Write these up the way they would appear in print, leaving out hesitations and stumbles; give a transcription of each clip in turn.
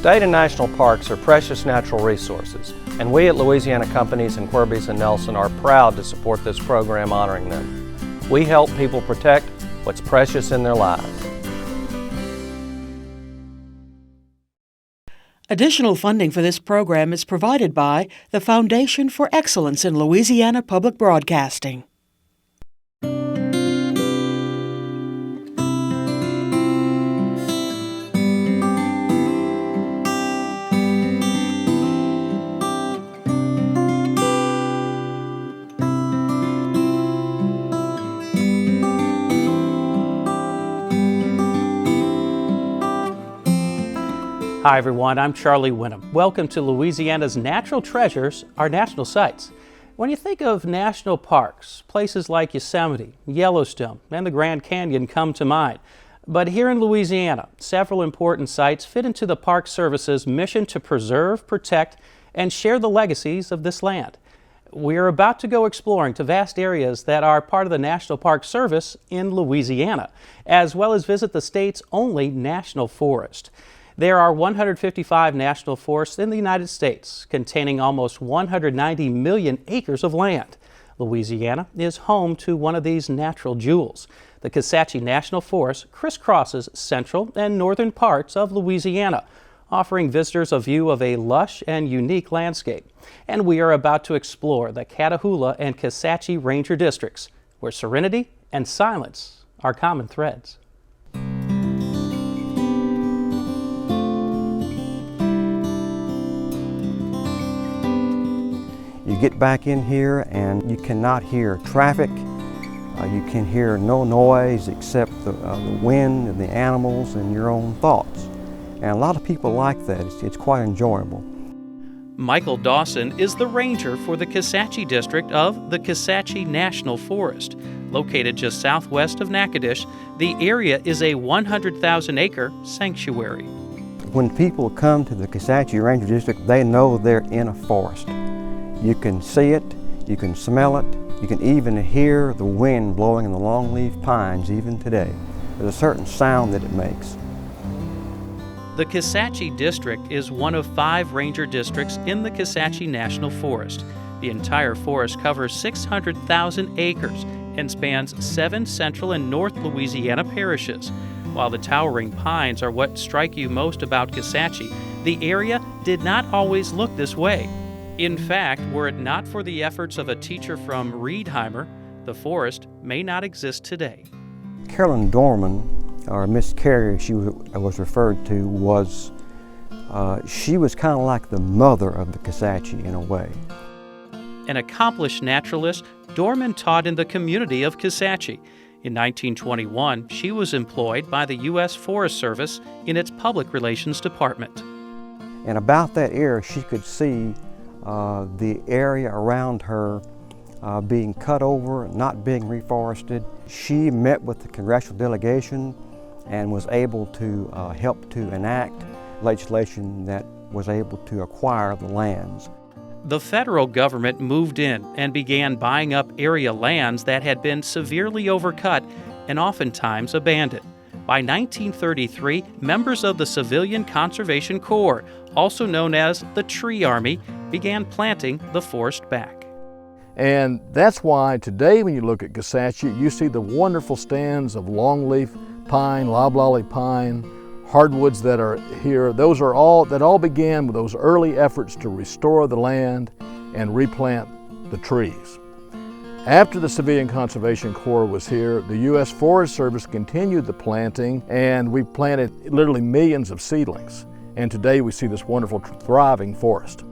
State and national parks are precious natural resources, and we at Louisiana Companies in Querbees and Nelson are proud to support this program honoring them. We help people protect what's precious in their lives. Additional funding for this program is provided by the Foundation for Excellence in Louisiana Public Broadcasting. Hi everyone, I'm Charlie Winham. Welcome to Louisiana's Natural Treasures, our national sites. When you think of national parks, places like Yosemite, Yellowstone, and the Grand Canyon come to mind. But here in Louisiana, several important sites fit into the Park Service's mission to preserve, protect, and share the legacies of this land. We are about to go exploring to vast areas that are part of the National Park Service in Louisiana, as well as visit the state's only national forest. There are 155 national forests in the United States, containing almost 190 million acres of land. Louisiana is home to one of these natural jewels. The Kisatchie National Forest crisscrosses central and northern parts of Louisiana, offering visitors a view of a lush and unique landscape. And we are about to explore the Catahoula and Kisatchie Ranger Districts, where serenity and silence are common threads. You get back in here and you cannot hear traffic. You can hear no noise except the wind and the animals and your own thoughts. And a lot of people like that. It's quite enjoyable. Michael Dawson is the ranger for the Kisatchie district of the Kisatchie National Forest. Located just southwest of Natchitoches, the area is a 100,000-acre sanctuary. When people come to the Kisatchie Ranger District, they know they're in a forest. You can see it, you can smell it, you can even hear the wind blowing in the longleaf pines even today. There's a certain sound that it makes. The Kisatchie District is one of 5 ranger districts in the Kisatchie National Forest. The entire forest covers 600,000 acres and spans 7 central and north Louisiana parishes. While the towering pines are what strike you most about Kisatchie, the area did not always look this way. In fact, were it not for the efforts of a teacher from Riedheimer, the forest may not exist today. Carolyn Dorman, or Miss Carey she was referred to, she was kind of like the mother of the Kisatchie in a way. An accomplished naturalist, Dorman taught in the community of Kisatchie. In 1921, she was employed by the U.S. Forest Service in its Public Relations Department. And about that era, she could see the area around her being cut over, not being reforested. She met with the congressional delegation and was able to help to enact legislation that was able to acquire the lands. The federal government moved in and began buying up area lands that had been severely overcut and oftentimes abandoned. By 1933, members of the Civilian Conservation Corps, also known as the Tree Army, began planting the forest back. And that's why today when you look at Kisatchie, you see the wonderful stands of longleaf pine, loblolly pine, hardwoods that are here. Those are all began with those early efforts to restore the land and replant the trees. After the Civilian Conservation Corps was here, the U.S. Forest Service continued the planting, and we planted literally millions of seedlings. And today we see this wonderful, thriving forest.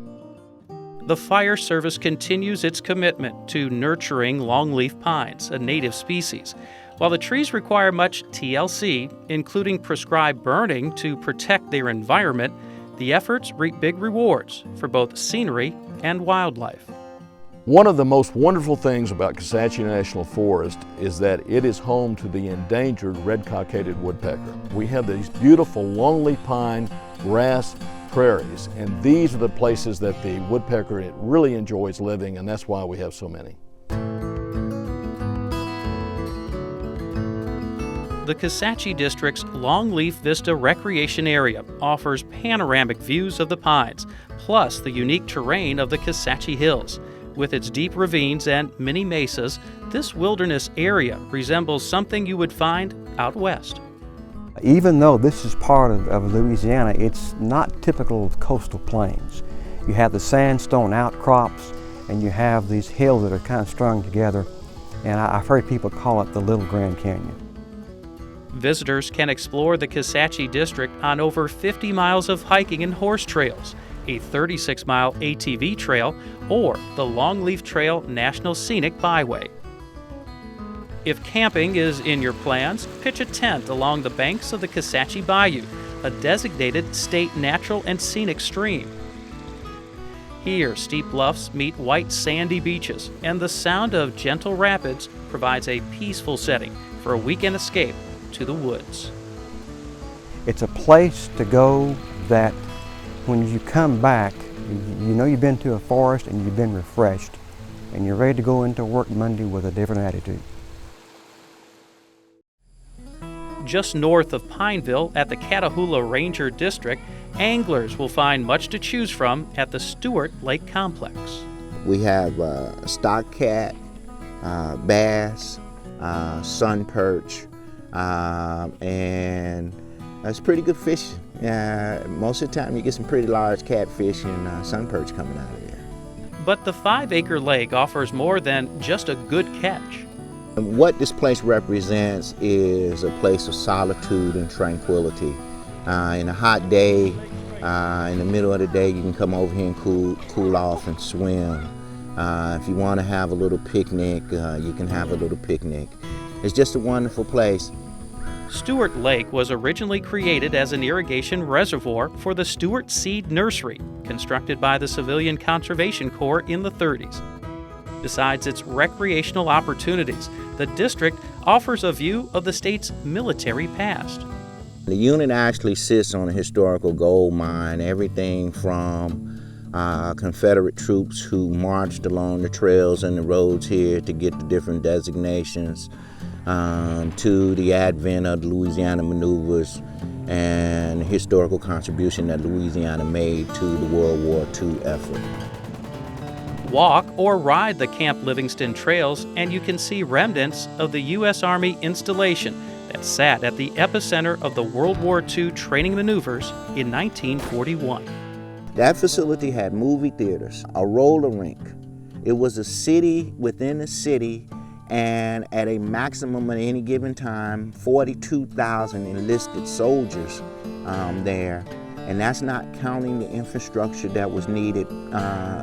The Fire Service continues its commitment to nurturing longleaf pines, a native species. While the trees require much TLC, including prescribed burning to protect their environment, the efforts reap big rewards for both scenery and wildlife. One of the most wonderful things about Kisatchie National Forest is that it is home to the endangered red-cockaded woodpecker. We have these beautiful longleaf pine, grass prairies, and these are the places that the woodpecker really enjoys living, and that's why we have so many. The Kisatchie District's Longleaf Vista Recreation Area offers panoramic views of the pines, plus the unique terrain of the Kisatchie Hills. With its deep ravines and many mesas, this wilderness area resembles something you would find out west. Even though this is part of Louisiana, it's not typical of coastal plains. You have the sandstone outcrops, and you have these hills that are kind of strung together, and I've heard people call it the Little Grand Canyon. Visitors can explore the Kisatchie District on over 50 miles of hiking and horse trails, a 36-mile ATV trail, or the Longleaf Trail National Scenic Byway. If camping is in your plans, pitch a tent along the banks of the Kisatchie Bayou, a designated state natural and scenic stream. Here, steep bluffs meet white sandy beaches, and the sound of gentle rapids provides a peaceful setting for a weekend escape to the woods. It's a place to go that when you come back, you know you've been to a forest and you've been refreshed, and you're ready to go into work Monday with a different attitude. Just north of Pineville at the Catahoula Ranger District, anglers will find much to choose from at the Stewart Lake Complex. We have stockcat, bass, sun perch, and it's pretty good fishing. Most of the time you get some pretty large catfish and sun perch coming out of there. But the 5-acre lake offers more than just a good catch. And what this place represents is a place of solitude and tranquility. In a hot day, in the middle of the day, you can come over here and cool off and swim. If you want to have a little picnic, you can have a little picnic. It's just a wonderful place. Stewart Lake was originally created as an irrigation reservoir for the Stewart Seed Nursery, constructed by the Civilian Conservation Corps in the 30s. Besides its recreational opportunities, the district offers a view of the state's military past. The unit actually sits on a historical gold mine, everything from Confederate troops who marched along the trails and the roads here to get the different designations, to the advent of the Louisiana maneuvers and the historical contribution that Louisiana made to the World War II effort. Walk or ride the Camp Livingston trails and you can see remnants of the U.S. Army installation that sat at the epicenter of the World War II training maneuvers in 1941. That facility had movie theaters, a roller rink. It was a city within a city, and at a maximum at any given time, 42,000 enlisted soldiers there. And that's not counting the infrastructure that was needed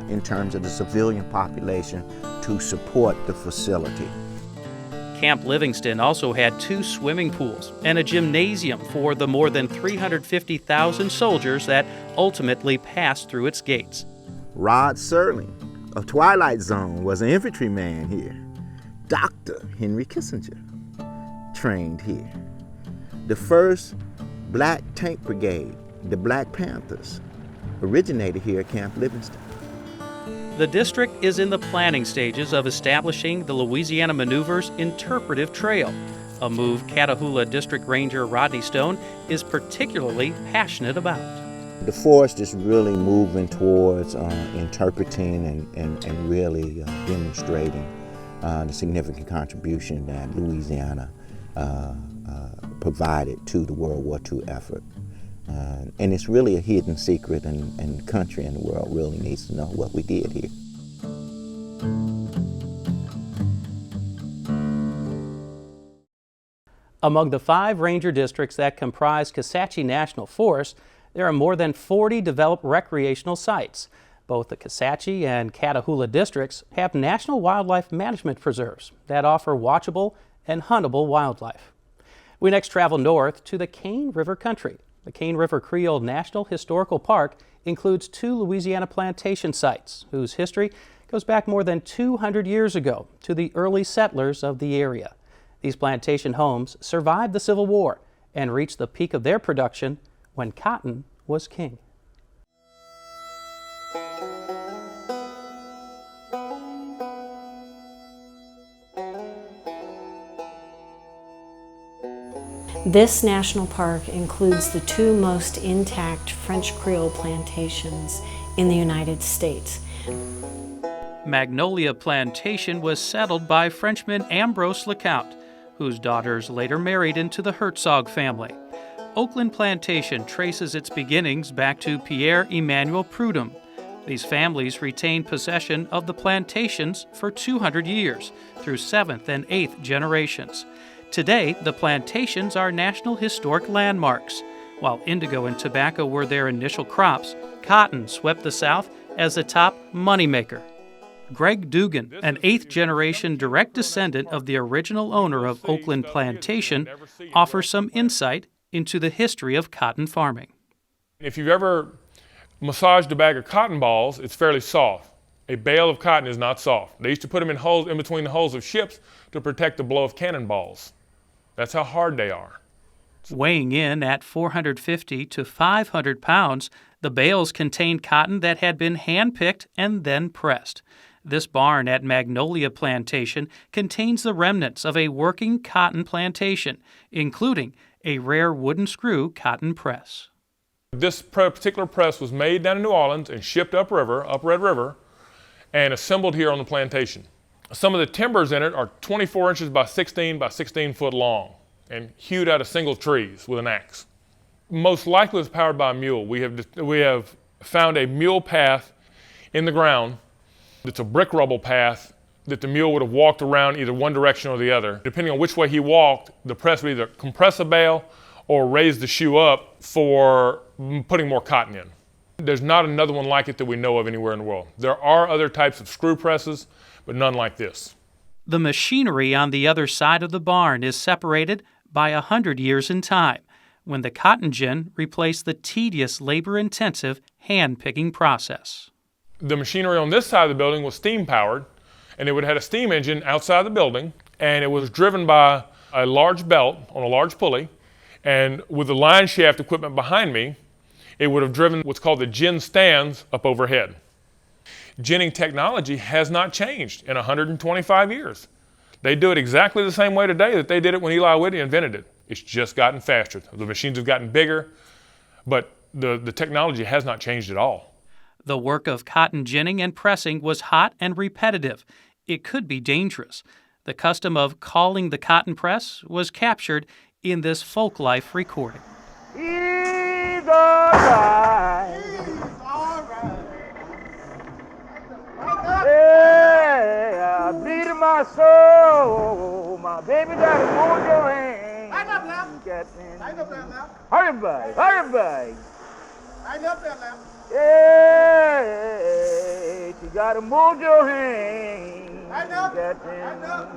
in terms of the civilian population to support the facility. Camp Livingston also had 2 swimming pools and a gymnasium for the more than 350,000 soldiers that ultimately passed through its gates. Rod Serling of Twilight Zone was an infantryman here. Dr. Henry Kissinger trained here. The first Black Tank Brigade, the Black Panthers, originated here at Camp Livingston. The district is in the planning stages of establishing the Louisiana Maneuvers Interpretive Trail, a move Catahoula District Ranger Rodney Stone is particularly passionate about. The forest is really moving towards interpreting and really demonstrating the significant contribution that Louisiana provided to the World War II effort. And it's really a hidden secret, and the country and the world really needs to know what we did here. Among the 5 ranger districts that comprise Kisatchie National Forest, there are more than 40 developed recreational sites. Both the Kisatchie and Catahoula districts have national wildlife management preserves that offer watchable and huntable wildlife. We next travel north to the Cane River country. The Cane River Creole National Historical Park includes 2 Louisiana plantation sites whose history goes back more than 200 years ago to the early settlers of the area. These plantation homes survived the Civil War and reached the peak of their production when cotton was king. This national park includes the 2 most intact French Creole plantations in the United States. Magnolia Plantation was settled by Frenchman Ambrose Lecout, whose daughters later married into the Herzog family. Oakland Plantation traces its beginnings back to Pierre Emmanuel Prudhomme. These families retained possession of the plantations for 200 years, through 7th and 8th generations. Today, the plantations are National Historic Landmarks. While indigo and tobacco were their initial crops, cotton swept the South as the top moneymaker. Greg Dugan, an 8th-generation direct descendant of the original owner of Oakland Plantation, offers some insight into the history of cotton farming. If you've ever massaged a bag of cotton balls, it's fairly soft. A bale of cotton is not soft. They used to put them in holes in between the hulls of ships to protect the blow of cannonballs. That's how hard they are. Weighing in at 450 to 500 pounds, the bales contained cotton that had been hand-picked and then pressed. This barn at Magnolia Plantation contains the remnants of a working cotton plantation, including a rare wooden screw cotton press. This particular press was made down in New Orleans and shipped up Red River, and assembled here on the plantation. Some of the timbers in it are 24 inches by 16 foot long and hewed out of single trees with an axe. Most likely it's powered by a mule. We have found a mule path in the ground. It's a brick rubble path that the mule would have walked around either one direction or the other. Depending on which way he walked, the press would either compress a bale or raise the shoe up for putting more cotton in. There's not another one like it that we know of anywhere in the world. There are other types of screw presses, but none like this. The machinery on the other side of the barn is separated by 100 years in time, when the cotton gin replaced the tedious, labor-intensive hand-picking process. The machinery on this side of the building was steam-powered, and it would have had a steam engine outside the building, and it was driven by a large belt on a large pulley, and with the line shaft equipment behind me, it would have driven what's called the gin stands up overhead. Ginning technology has not changed in 125 years. They do it exactly the same way today that they did it when Eli Whitney invented it. It's just gotten faster. The machines have gotten bigger, but the technology has not changed at all. The work of cotton ginning and pressing was hot and repetitive. It could be dangerous. The custom of calling the cotton press was captured in this Folklife recording. He's all right. He's all right. Yeah, bleeding my soul. My baby got a mojo hand. I know that. I know that. Hurry, buddy. Hurry, buddy. I know that. Yeah, she got a mojo hand. I know that. I know.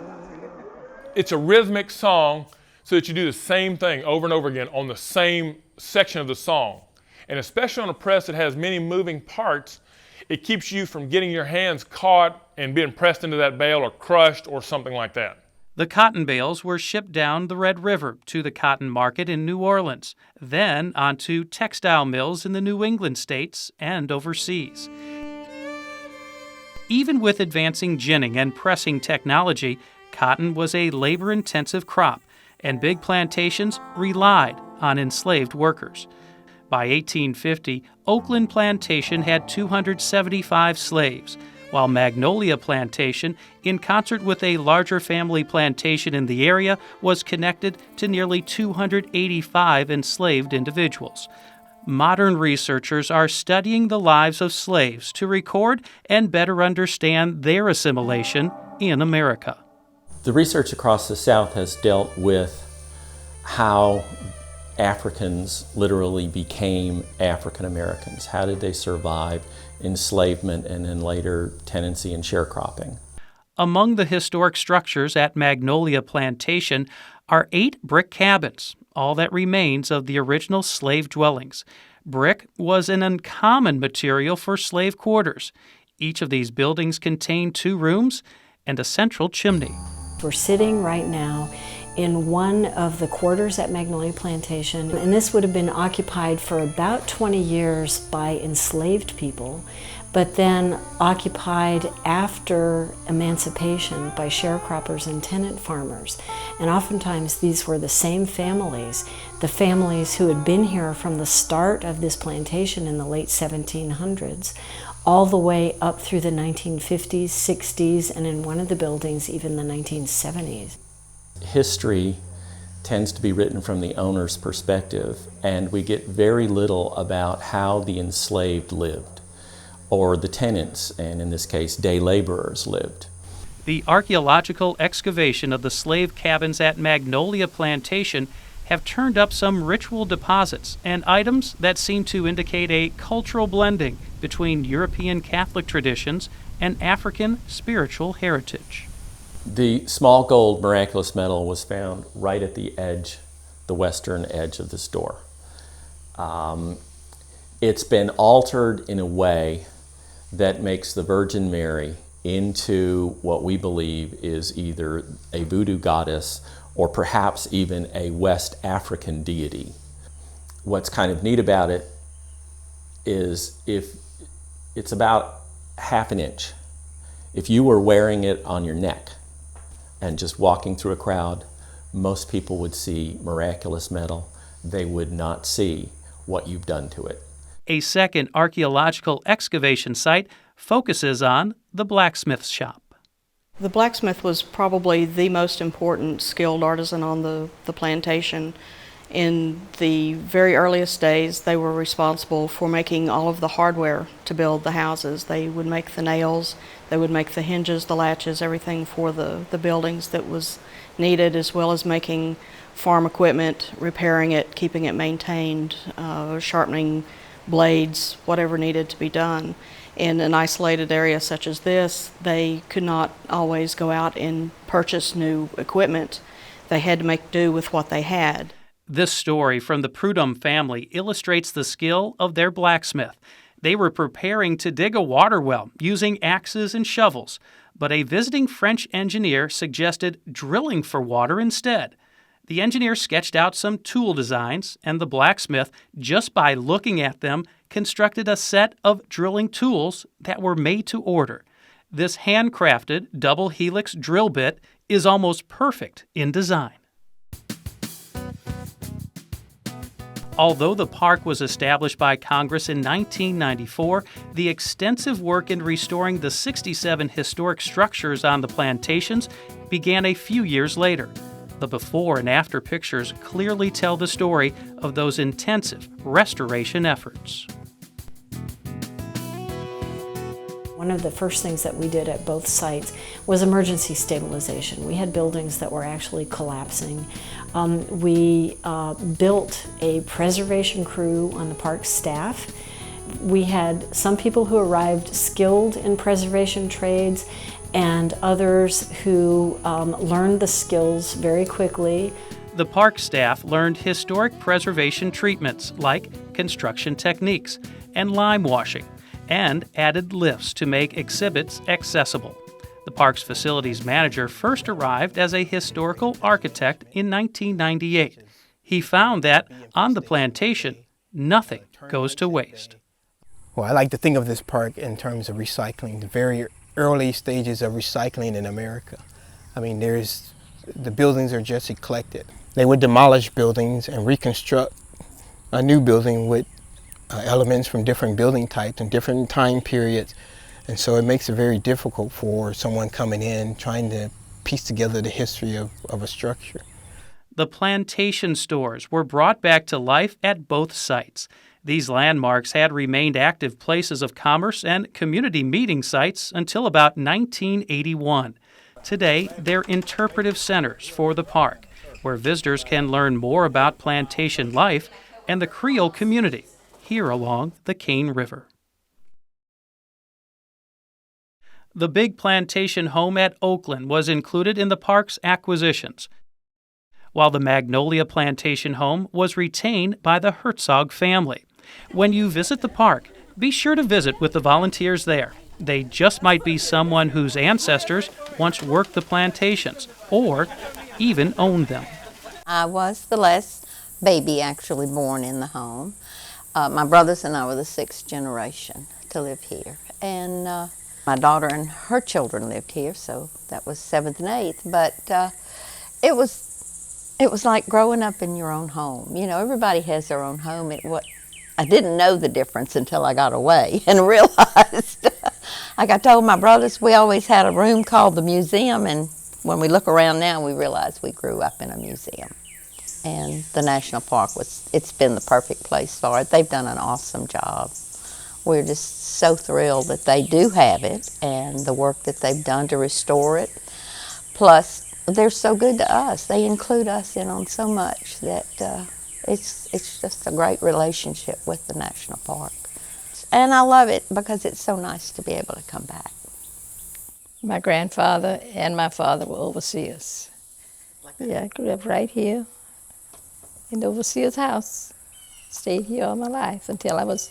It's a rhythmic song, so that you do the same thing over and over again on the same section of the song. And especially on a press that has many moving parts, it keeps you from getting your hands caught and being pressed into that bale or crushed or something like that. The cotton bales were shipped down the Red River to the cotton market in New Orleans, then onto textile mills in the New England states and overseas. Even with advancing ginning and pressing technology, cotton was a labor-intensive crop, and big plantations relied on enslaved workers. By 1850, Oakland Plantation had 275 slaves, while Magnolia Plantation, in concert with a larger family plantation in the area, was connected to nearly 285 enslaved individuals. Modern researchers are studying the lives of slaves to record and better understand their assimilation in America. The research across the South has dealt with how Africans literally became African Americans. How did they survive enslavement and then later tenancy and sharecropping? Among the historic structures at Magnolia Plantation are 8 brick cabins, all that remains of the original slave dwellings. Brick was an uncommon material for slave quarters. Each of these buildings contained 2 rooms and a central chimney. We're sitting right now in one of the quarters at Magnolia Plantation, and this would have been occupied for about 20 years by enslaved people, but then occupied after emancipation by sharecroppers and tenant farmers. And oftentimes these were the same families, the families who had been here from the start of this plantation in the late 1700s, all the way up through the 1950s, 60s, and in one of the buildings, even the 1970s. History tends to be written from the owner's perspective, and we get very little about how the enslaved lived, or the tenants, and in this case, day laborers lived. The archaeological excavation of the slave cabins at Magnolia Plantation have turned up some ritual deposits and items that seem to indicate a cultural blending between European Catholic traditions and African spiritual heritage. The small gold miraculous medal was found right at the edge, the western edge of this door. It's been altered in a way that makes the Virgin Mary into what we believe is either a voodoo goddess or perhaps even a West African deity. What's kind of neat about it is if it's about half an inch. If you were wearing it on your neck and just walking through a crowd, most people would see miraculous metal. They would not see what you've done to it. A second archaeological excavation site focuses on the blacksmith's shop. The blacksmith was probably the most important skilled artisan on the plantation. In the very earliest days, they were responsible for making all of the hardware to build the houses. They would make the nails, they would make the hinges, the latches, everything for the buildings that was needed, as well as making farm equipment, repairing it, keeping it maintained, sharpening blades, whatever needed to be done. In an isolated area such as this, they could not always go out and purchase new equipment. They had to make do with what they had. This story from the Prudhomme family illustrates the skill of their blacksmith. They were preparing to dig a water well using axes and shovels, but a visiting French engineer suggested drilling for water instead. The engineer sketched out some tool designs, and the blacksmith, just by looking at them, constructed a set of drilling tools that were made to order. This handcrafted double helix drill bit is almost perfect in design. Although the park was established by Congress in 1994, the extensive work in restoring the 67 historic structures on the plantations began a few years later. The before and after pictures clearly tell the story of those intensive restoration efforts. One of the first things that we did at both sites was emergency stabilization. We had buildings that were actually collapsing. We built a preservation crew on the park staff. We had some people who arrived skilled in preservation trades and others who learned the skills very quickly. The park staff learned historic preservation treatments like construction techniques and lime washing, and added lifts to make exhibits accessible. The park's facilities manager first arrived as a historical architect in 1998. He found that on the plantation, nothing goes to waste. Well, I like to think of this park in terms of recycling, the very early stages of recycling in America. I mean, the buildings are just eclectic. They would demolish buildings and reconstruct a new building with elements from different building types and different time periods. And so it makes it very difficult for someone coming in trying to piece together the history of a structure. The plantation stores were brought back to life at both sites. These landmarks had remained active places of commerce and community meeting sites until about 1981. Today, they're interpretive centers for the park, where visitors can learn more about plantation life and the Creole community here along the Cane River. The big plantation home at Oakland was included in the park's acquisitions, while the Magnolia Plantation home was retained by the Herzog family. When you visit the park, be sure to visit with the volunteers there. They just might be someone whose ancestors once worked the plantations or even owned them. I was the last baby actually born in the home. My brothers and I were the 6th generation to live here. And my daughter and her children lived here, so that was 7th and 8th. But it was like growing up in your own home. You know, everybody has their own home. I didn't know the difference until I got away and realized, like I told my brothers, we always had a room called the museum, and when we look around now, we realize we grew up in a museum. And the national park it's been the perfect place for it. They've done an awesome job. We're just so thrilled that they do have it and the work that they've done to restore it. Plus, they're so good to us. They include us in on so much that it's just a great relationship with the national park. And I love it because it's so nice to be able to come back. My grandfather and my father were overseers. Yeah, I grew up right here in the overseer's house. Stayed here all my life until I was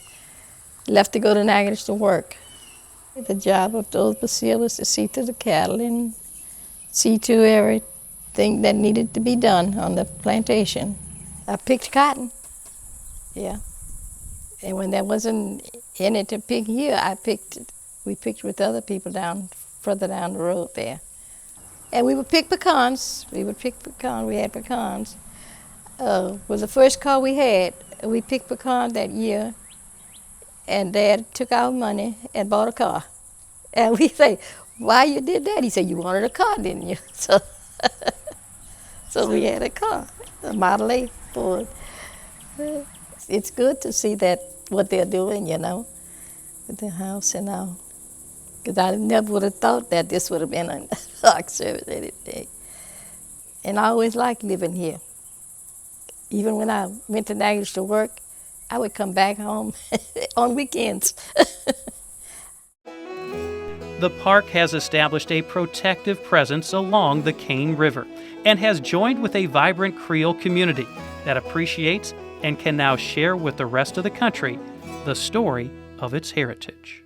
left to go to Natchitoches to work. The job of the overseer was to see to the cattle and see to everything that needed to be done on the plantation. I picked cotton, yeah. And when there wasn't any to pick here, we picked with other people further down the road there. And we would pick pecans. We had pecans. Was the first car we had. We picked pecans that year, and Dad took our money and bought a car. And we say, why you did that? He said, you wanted a car, didn't you? So we had a car, a Model A Ford. It's good to see that what they're doing, you know, with the house and all. Because I never would have thought that this would have been an ark service any day. And I always liked living here. Even when I went to Natchitoches to work, I would come back home on weekends. The park has established a protective presence along the Cane River and has joined with a vibrant Creole community that appreciates and can now share with the rest of the country the story of its heritage.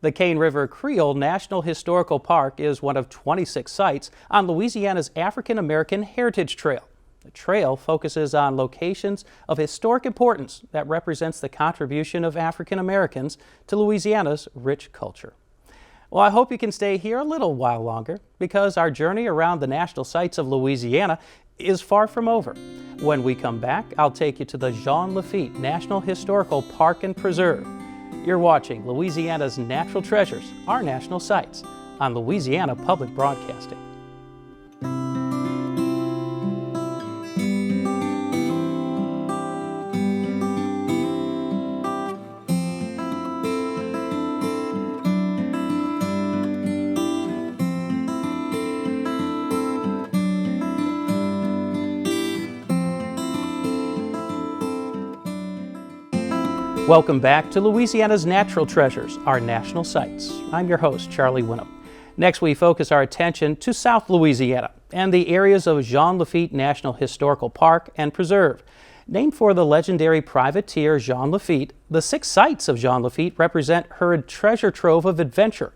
The Cane River Creole National Historical Park is one of 26 sites on Louisiana's African American Heritage Trail. The trail focuses on locations of historic importance that represents the contribution of African Americans to Louisiana's rich culture. Well, I hope you can stay here a little while longer because our journey around the national sites of Louisiana is far from over. When we come back, I'll take you to the Jean Lafitte National Historical Park and Preserve. You're watching Louisiana's Natural Treasures, our national sites, on Louisiana Public Broadcasting. Welcome back to Louisiana's Natural Treasures, our national sites. I'm your host, Charlie Winham. Next, we focus our attention to South Louisiana and the areas of Jean Lafitte National Historical Park and Preserve. Named for the legendary privateer Jean Lafitte, the 6 sites of Jean Lafitte represent her treasure trove of adventure.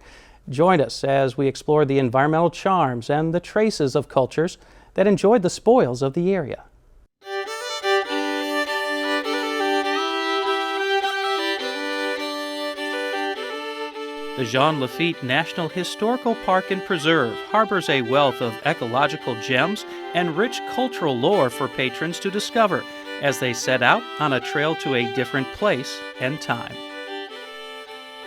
Join us as we explore the environmental charms and the traces of cultures that enjoyed the spoils of the area. The Jean Lafitte National Historical Park and Preserve harbors a wealth of ecological gems and rich cultural lore for patrons to discover as they set out on a trail to a different place and time.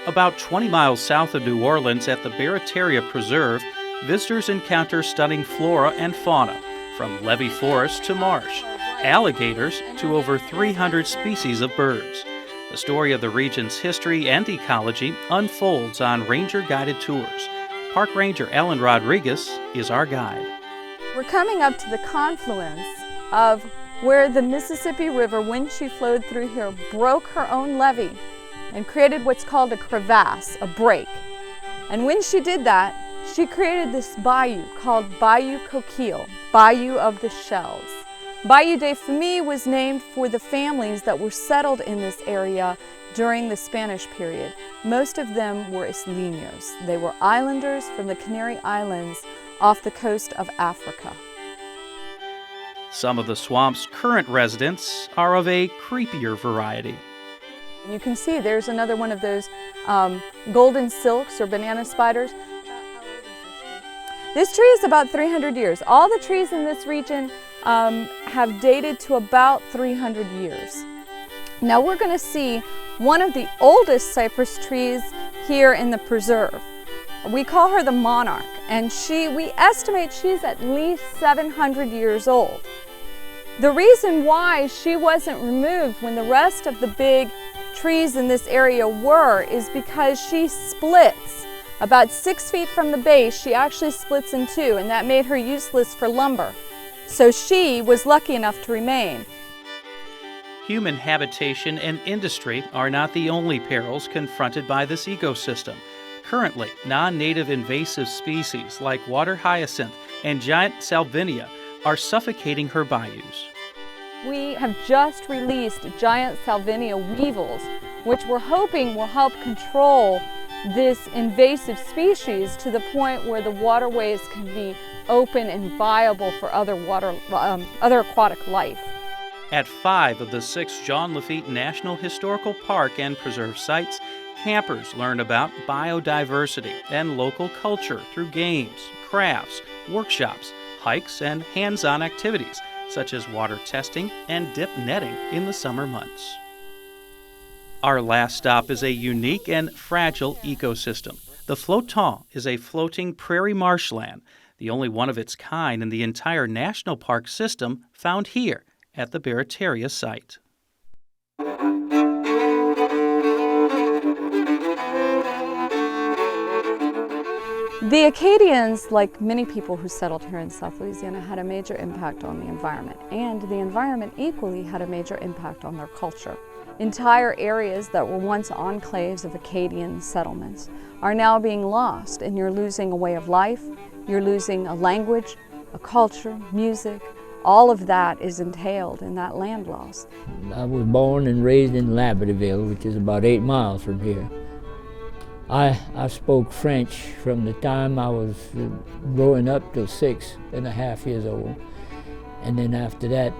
About 20 miles south of New Orleans at the Barataria Preserve, visitors encounter stunning flora and fauna, from levee forest to marsh, alligators to over 300 species of birds. The story of the region's history and ecology unfolds on ranger-guided tours. Park Ranger Ellen Rodriguez is our guide. We're coming up to the confluence of where the Mississippi River, when she flowed through here, broke her own levee and created what's called a crevasse, a break. And when she did that, she created this bayou called Bayou Coquille, Bayou of the Shells. Bayou des Familles was named for the families that were settled in this area during the Spanish period. Most of them were isleños. They were islanders from the Canary Islands off the coast of Africa. Some of the swamp's current residents are of a creepier variety. You can see there's another one of those golden silks or banana spiders. This tree is about 300 years. All the trees in this region have dated to about 300 years. Now we're going to see one of the oldest cypress trees here in the preserve. We call her the monarch, and we estimate she's at least 700 years old. The reason why she wasn't removed when the rest of the big trees in this area were is because she splits. About 6 feet from the base, she actually splits in two, and that made her useless for lumber. So she was lucky enough to remain. Human habitation and industry are not the only perils confronted by this ecosystem. Currently, non-native invasive species like water hyacinth and giant salvinia are suffocating her bayous. We have just released giant salvinia weevils, which we're hoping will help control this invasive species to the point where the waterways can be open and viable for other aquatic life. At 5 of the 6 John Lafitte National Historical Park and Preserve sites, campers learn about biodiversity and local culture through games, crafts, workshops, hikes, and hands-on activities such as water testing and dip netting in the summer months. Our last stop is a unique and fragile ecosystem. The flottant is a floating prairie marshland, the only one of its kind in the entire national park system, found here at the Barataria site. The Acadians, like many people who settled here in South Louisiana, had a major impact on the environment, and the environment equally had a major impact on their culture. Entire areas that were once enclaves of Acadian settlements are now being lost, and you're losing a way of life, you're losing a language, a culture, music. All of that is entailed in that land loss. I was born and raised in Lafitte, which is about 8 miles from here. I spoke French from the time I was growing up till 6.5 years old. And then after that,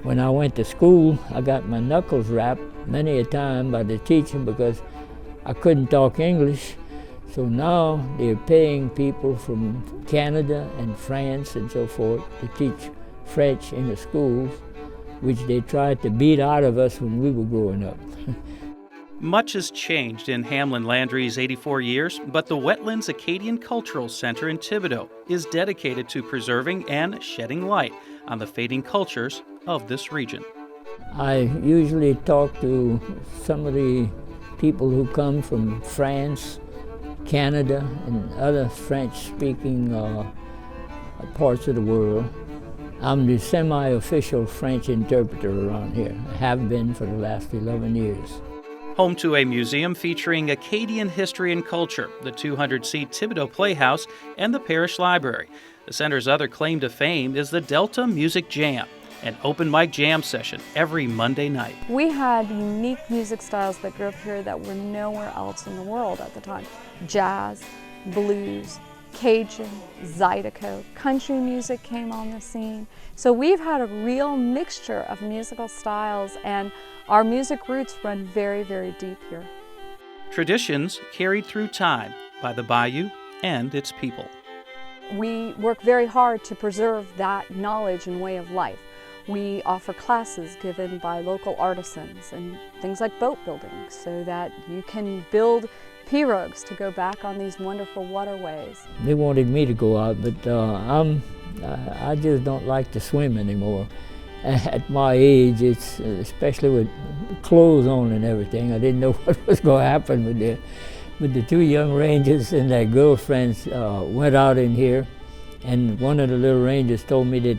when I went to school, I got my knuckles rapped many a time by the teacher because I couldn't talk English. So now they're paying people from Canada and France and so forth to teach French in the schools, which they tried to beat out of us when we were growing up. Much has changed in Hamlin Landry's 84 years, but the Wetlands Acadian Cultural Center in Thibodaux is dedicated to preserving and shedding light on the fading cultures of this region. I usually talk to some of the people who come from France, Canada, and other French-speaking parts of the world. I'm the semi-official French interpreter around here. I have been for the last 11 years. Home to a museum featuring Acadian history and culture, the 200-seat Thibodaux Playhouse, and the Parish Library. The center's other claim to fame is the Delta Music Jam, an open mic jam session every Monday night. We had unique music styles that grew up here that were nowhere else in the world at the time. Jazz, blues, Cajun, Zydeco, country music came on the scene. So we've had a real mixture of musical styles, and our music roots run very, very deep here. Traditions carried through time by the Bayou and its people. We work very hard to preserve that knowledge and way of life. We offer classes given by local artisans and things like boat building so that you can build pirogues to go back on these wonderful waterways. They wanted me to go out, but I just don't like to swim anymore. At my age, it's especially with clothes on and everything, I didn't know what was going to happen with it. But the 2 young rangers and their girlfriends went out in here, and one of the little rangers told me that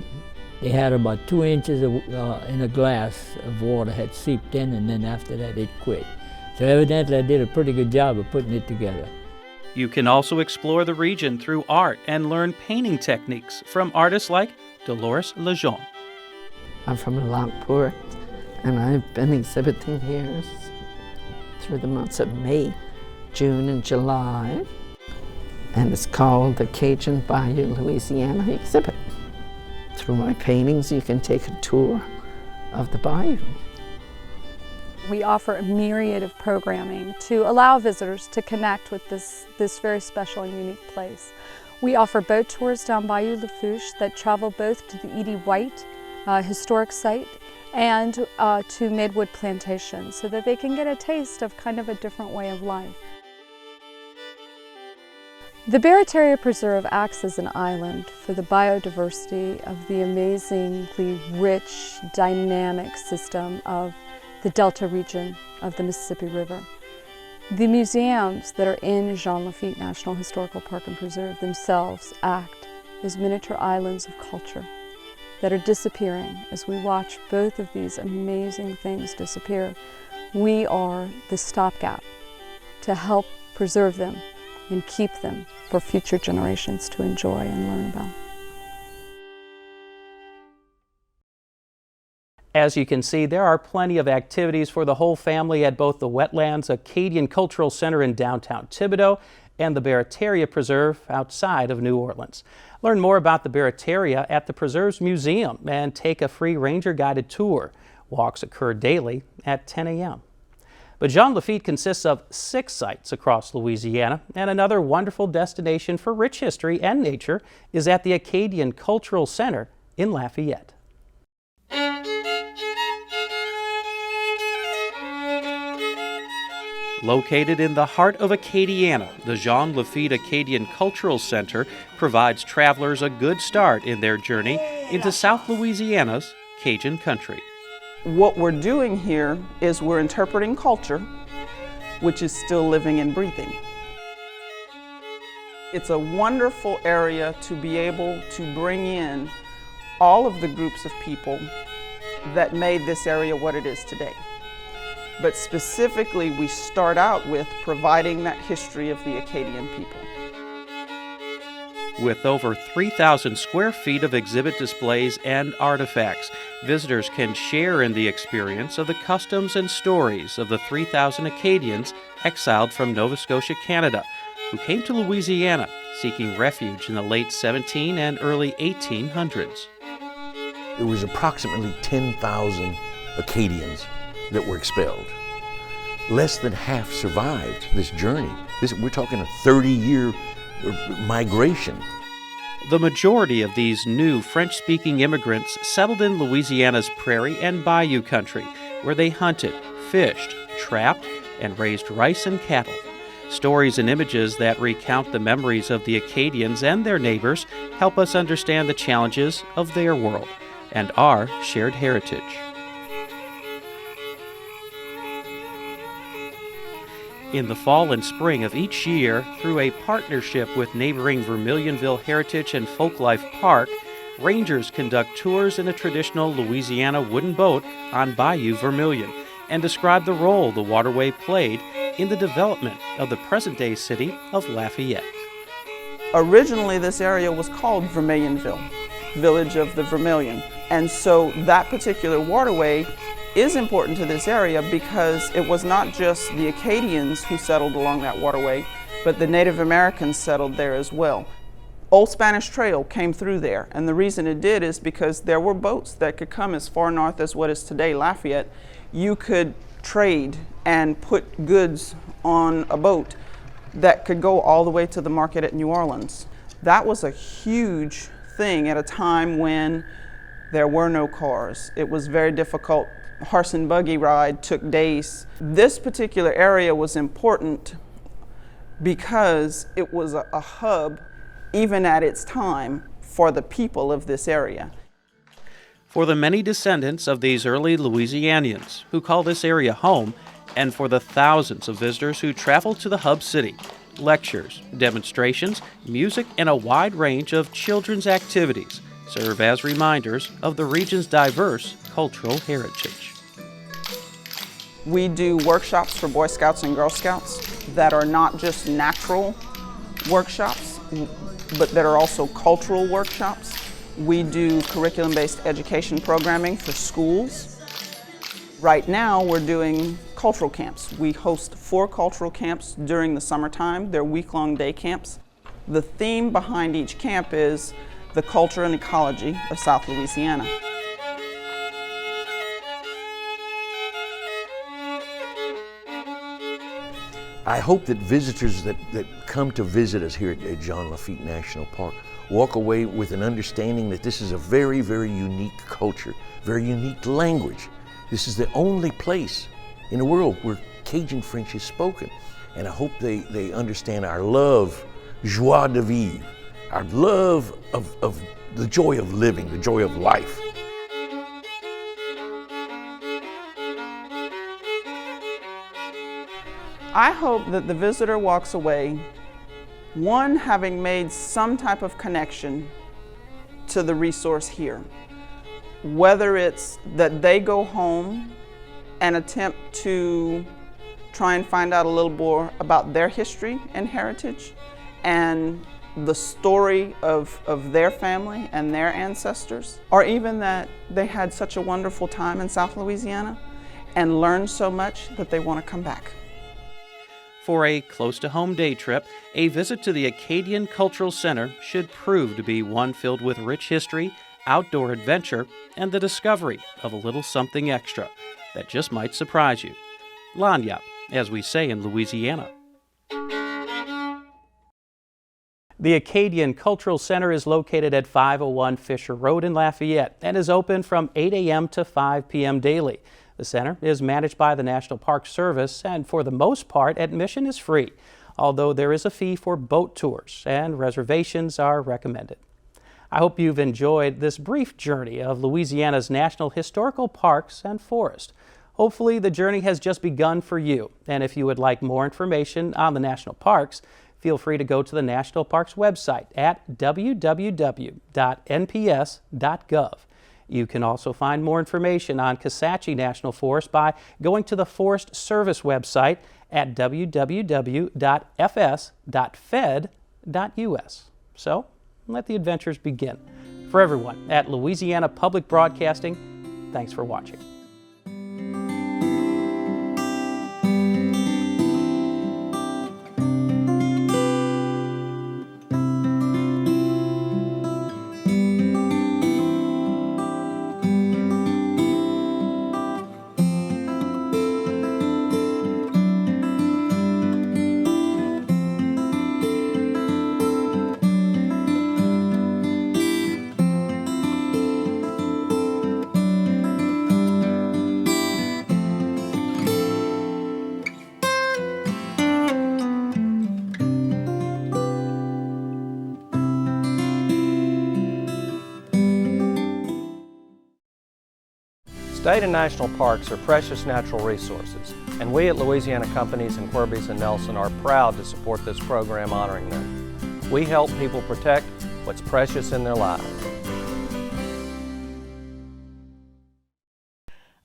they had about 2 inches in a glass of water had seeped in, and then after that it quit. So evidently I did a pretty good job of putting it together. You can also explore the region through art and learn painting techniques from artists like Dolores Lejeune. I'm from Lockport, and I've been exhibiting here through the months of May, June, and July. And it's called the Cajun Bayou, Louisiana exhibit. Through my paintings, you can take a tour of the bayou. We offer a myriad of programming to allow visitors to connect with this very special and unique place. We offer boat tours down Bayou Lafitte that travel both to the E.D. White historic site and to Midwood Plantation, so that they can get a taste of kind of a different way of life. The Barataria Preserve acts as an island for the biodiversity of the amazingly rich, dynamic system of the Delta region of the Mississippi River. The museums that are in Jean Lafitte National Historical Park and Preserve themselves act as miniature islands of culture that are disappearing as we watch both of these amazing things disappear. We are the stopgap to help preserve them and keep them for future generations to enjoy and learn about. As you can see, there are plenty of activities for the whole family at both the Wetlands Acadian Cultural Center in downtown Thibodaux and the Barataria Preserve outside of New Orleans. Learn more about the Barataria at the Preserve's Museum and take a free ranger-guided tour. Walks occur daily at 10 a.m. But Jean Lafitte consists of 6 sites across Louisiana, and another wonderful destination for rich history and nature is at the Acadian Cultural Center in Lafayette. Located in the heart of Acadiana, the Jean Lafitte Acadian Cultural Center provides travelers a good start in their journey into South Louisiana's Cajun country. What we're doing here is we're interpreting culture, which is still living and breathing. It's a wonderful area to be able to bring in all of the groups of people that made this area what it is today. But specifically, we start out with providing that history of the Acadian people. With over 3,000 square feet of exhibit displays and artifacts, visitors can share in the experience of the customs and stories of the 3,000 Acadians exiled from Nova Scotia, Canada, who came to Louisiana seeking refuge in the late 17 and early 1800s. There was approximately 10,000 Acadians that were expelled. Less than half survived this journey. We're talking a 30-year migration. The majority of these new French-speaking immigrants settled in Louisiana's prairie and bayou country, where they hunted, fished, trapped, and raised rice and cattle. Stories and images that recount the memories of the Acadians and their neighbors help us understand the challenges of their world and our shared heritage. In the fall and spring of each year, through a partnership with neighboring Vermilionville Heritage and Folklife Park, rangers conduct tours in a traditional Louisiana wooden boat on Bayou Vermilion and describe the role the waterway played in the development of the present-day city of Lafayette. Originally, this area was called Vermilionville, Village of the Vermilion. And so that particular waterway is important to this area because it was not just the Acadians who settled along that waterway, but the Native Americans settled there as well. Old Spanish Trail came through there, and the reason it did is because there were boats that could come as far north as what is today Lafayette. You could trade and put goods on a boat that could go all the way to the market at New Orleans. That was a huge thing at a time when there were no cars. It was very difficult. Horse and buggy ride took days. This particular area was important because it was a hub, even at its time, for the people of this area. For the many descendants of these early Louisianians who call this area home, and for the thousands of visitors who travel to the hub city, lectures, demonstrations, music, and a wide range of children's activities serve as reminders of the region's diverse cultural heritage. We do workshops for Boy Scouts and Girl Scouts that are not just natural workshops, but that are also cultural workshops. We do curriculum-based education programming for schools. Right now, we're doing cultural camps. We host 4 cultural camps during the summertime. They're week-long day camps. The theme behind each camp is the culture and ecology of South Louisiana. I hope that visitors that come to visit us here at John Lafitte National Park walk away with an understanding that this is a very, very unique culture, very unique language. This is the only place in the world where Cajun French is spoken. And I hope they understand our love, joie de vivre, our love of the joy of living, the joy of life. I hope that the visitor walks away, one, having made some type of connection to the resource here. Whether it's that they go home and attempt to try and find out a little more about their history and heritage and the story of their family and their ancestors, or even that they had such a wonderful time in South Louisiana and learned so much that they want to come back. For a close-to-home day trip, a visit to the Acadian Cultural Center should prove to be one filled with rich history, outdoor adventure, and the discovery of a little something extra that just might surprise you. Lanya, as we say in Louisiana. The Acadian Cultural Center is located at 501 Fisher Road in Lafayette and is open from 8 a.m. to 5 p.m. daily. The center is managed by the National Park Service, and for the most part, admission is free, although there is a fee for boat tours, and reservations are recommended. I hope you've enjoyed this brief journey of Louisiana's national historical parks and forests. Hopefully, the journey has just begun for you, and if you would like more information on the national parks, feel free to go to the National Parks website at www.nps.gov. You can also find more information on Kisatchie National Forest by going to the Forest Service website at www.fs.fed.us. So, let the adventures begin. For everyone at Louisiana Public Broadcasting, thanks for watching. State and national parks are precious natural resources, and we at Louisiana Companies in Querbies and Nelson are proud to support this program honoring them. We help people protect what's precious in their lives.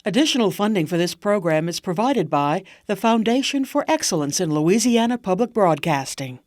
Additional funding for this program is provided by the Foundation for Excellence in Louisiana Public Broadcasting.